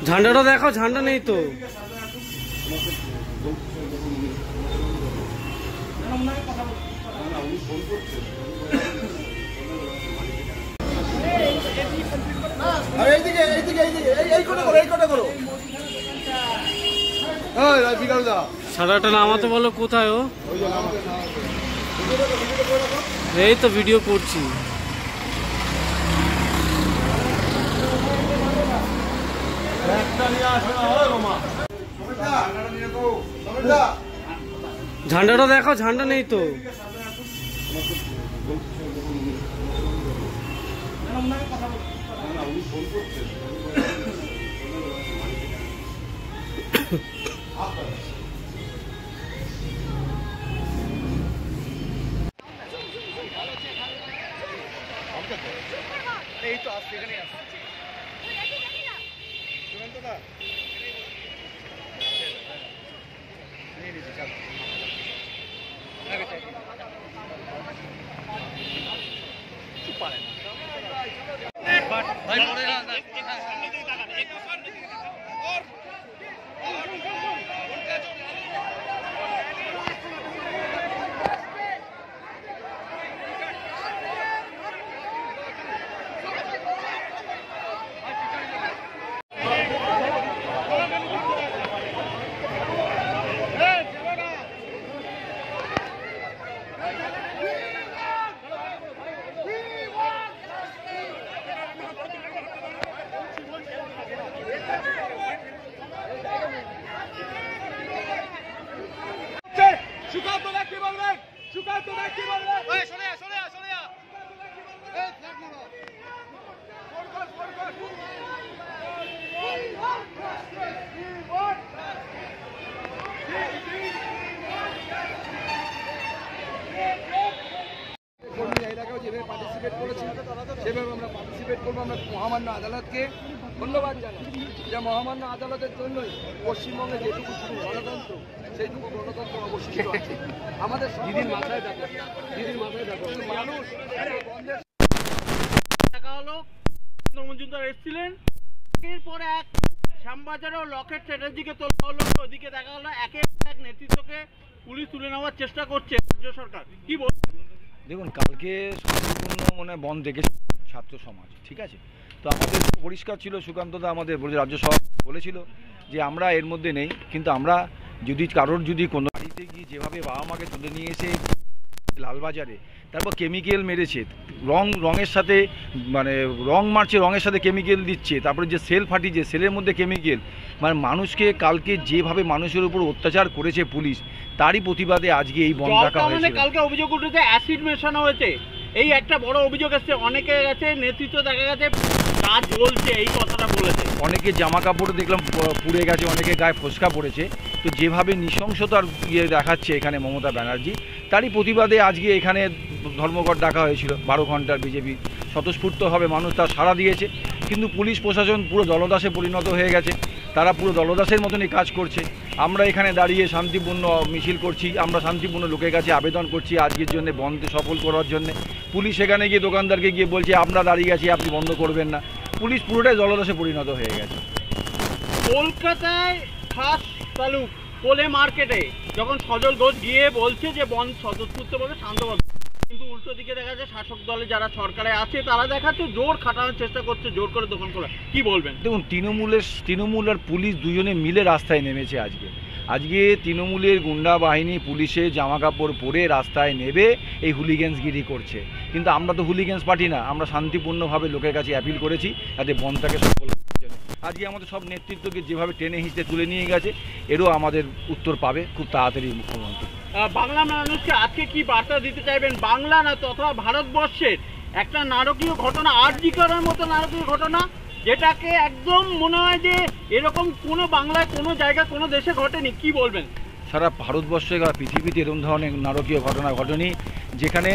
ঝান্ডাটা দেখো, ঝান্ডা নেই তো। সারাটা নামাতে বলো। কোথায় ও? এই তো ভিডিও করছি। ঝান্ডাটা দেখো, ঝান্ডা নেই তো। এই তো আসছে, এখানে আসছে। সেভাবে আমরা পার্টিসিপেট করবো। আমরা মহামান্য আদালতকে ধন্যবাদ জানাই যে মহামান্য আদালতের জন্যই পশ্চিমবঙ্গে যেটুকু শুধু গণতন্ত্র সেইটুকু গণতন্ত্র অবশিষ্ট আছে। আমাদের দিদির মাথায় দেখো, দিদির মাথায় দেখো মানুষ দেখা হলো। মজুমদার এসেছিলেন, এরপরে এক শ্যামবাজারেও লকেট চ্যাটার্জিকে তোলা হলো। ওদিকে দেখা হলো একের এক নেতৃত্বকে পুলিশ তুলে নেওয়ার চেষ্টা করছে রাজ্য সরকার। কি বল? দেখুন, কালকে সম্পূর্ণ বন্ধ রেখেছে ছাত্র সমাজ, ঠিক আছে। তো আমাদের পরিষ্কার ছিল, সুকান্তদা আমাদের রাজ্য সভা বলেছিল যে আমরা এর মধ্যে নেই, কিন্তু আমরা যদি কারোর যদি কোনো বাড়িতে গিয়ে যেভাবে বাবা মাকে তুলে নিয়ে এসে লালবাজারে তারপর কেমিক্যাল মেরেছে, রঙের সাথে রং মারছে, রঙের সাথে কেমিক্যাল দিচ্ছে, তারপরে যে সেল ফাটিয়েছে সেলের মধ্যে কেমিক্যাল, মানুষকে কালকে যেভাবে মানুষের উপর অত্যাচার করেছে পুলিশ, তারই প্রতিবাদে আজকে এই বন্ধ রাখা হয়েছে। কালকে অভিযোগ উঠেছে অ্যাসিড মেশানো হয়েছে, এই একটা বড় অভিযোগ এসছে। অনেকে গেছে নেতৃত্ব দেখা গেছে কাজ জ্বলছে, এই কথাটা বলেছে। অনেকে জামা কাপড় দেখলাম পুড়ে গেছে, অনেকে গায়ে ফোসকা পড়েছে। তো যেভাবে নৃশংসতার দেখাচ্ছে এখানে মমতা ব্যানার্জি, তারই প্রতিবাদে আজকে এখানে ধর্মঘট ডাকা হয়েছিল 12 ঘন্টার। বিজেপি স্বতঃস্ফূর্তভাবে মানুষ তার সাড়া দিয়েছে, কিন্তু পুলিশ প্রশাসন পুরো দলদাসে পরিণত হয়ে গেছে। তারা পুরো দলদাসের মতনই কাজ করছে। আমরা এখানে দাঁড়িয়ে শান্তিপূর্ণ মিছিল করছি, আমরা শান্তিপূর্ণ লোকের কাছে আবেদন করছি আজকের জন্য বন্ধ সফল করার জন্য। পুলিশ সেখানে গিয়ে দোকানদারকে গিয়ে বলছে আমরা দাঁড়িয়ে আছি, আপনি বন্ধ করবেন না। পুলিশ পুরোটাই দলদাসে পরিণত হয়ে গেছে। কলকাতায় খাস তালুক কোলে মার্কেটে যখন সজল ঘোষ গিয়ে বলছে যে বন্ধ স্বতঃস্ফূর্তভাবে শান্তভাবে, কিন্তু উল্টো দিকে দেখা যাচ্ছে শাসক দলে যারা সরকারে আছে তারা দেখাচ্ছে জোর খাটানোর চেষ্টা করছে, জোর করে দোকান খোলা। কি বলবেন? দেখুন, তৃণমূল আর পুলিশ দুজনে মিলে রাস্তায় নেমেছে আজকে তৃণমূলের গুন্ডা বাহিনী পুলিশের জামা কাপড় পরে রাস্তায় নেবে এই হুলিগেন্সগিরি করছে, কিন্তু আমরা তো হুলিগেন্স পার্টি না। আমরা শান্তিপূর্ণভাবে লোকের কাছে অ্যাপিল করেছি যাতে বন্ধটাকে সফল করার জন্য। আজকে আমাদের সব নেতৃত্বকে যেভাবে টেনে হিঁচড়ে তুলে নিয়ে গেছে, এরও আমাদের উত্তর পাবে খুব তাড়াতাড়ি মুখ্যমন্ত্রী। বাংলা মানুষকে আজকে কি বার্তা দিতে চাইবেন? বাংলা না তথা ভারতবর্ষের একটা নারকীয় ঘটনা, আরজি করার মতো নারকীয় ঘটনা, যেটাকে একদম মনে হয় যে এরকম কোনো বাংলায় কোনো জায়গা কোনো দেশে ঘটেনি। কি বলবেন? সারা ভারতবর্ষে বা পৃথিবীতে এরকম ধরনের নারকীয় ঘটনা ঘটেনি, যেখানে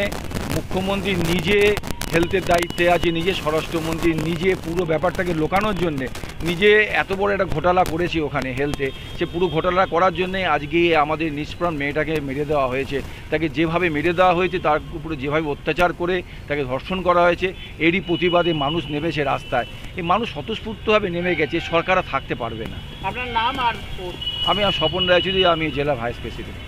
মুখ্যমন্ত্রী নিজে হেলথের দায়িত্বে আছে, নিজে স্বরাষ্ট্রমন্ত্রী নিজে পুরো ব্যাপারটাকে লোকানোর জন্যে নিজে এত বড় একটা ঘোটালা করেছে ওখানে হেলথে, সে পুরো ঘোটালা করার জন্যে আজকে আমাদের নিষ্প্রাণ মেয়েটাকে মেরে দেওয়া হয়েছে। তাকে যেভাবে মেরে দেওয়া হয়েছে, তার উপরে যেভাবে অত্যাচার করে তাকে ধর্ষণ করা হয়েছে, এরই প্রতিবাদে মানুষ নেমেছে রাস্তায়। এই মানুষ স্বতঃস্ফূর্তভাবে নেমে গেছে, সরকার আর থাকতে পারবে না। আপনার নাম আর পোস্ট? আমি স্বপন রায়চৌধুরী, আমি জেলা ভাইস প্রেসিডেন্ট।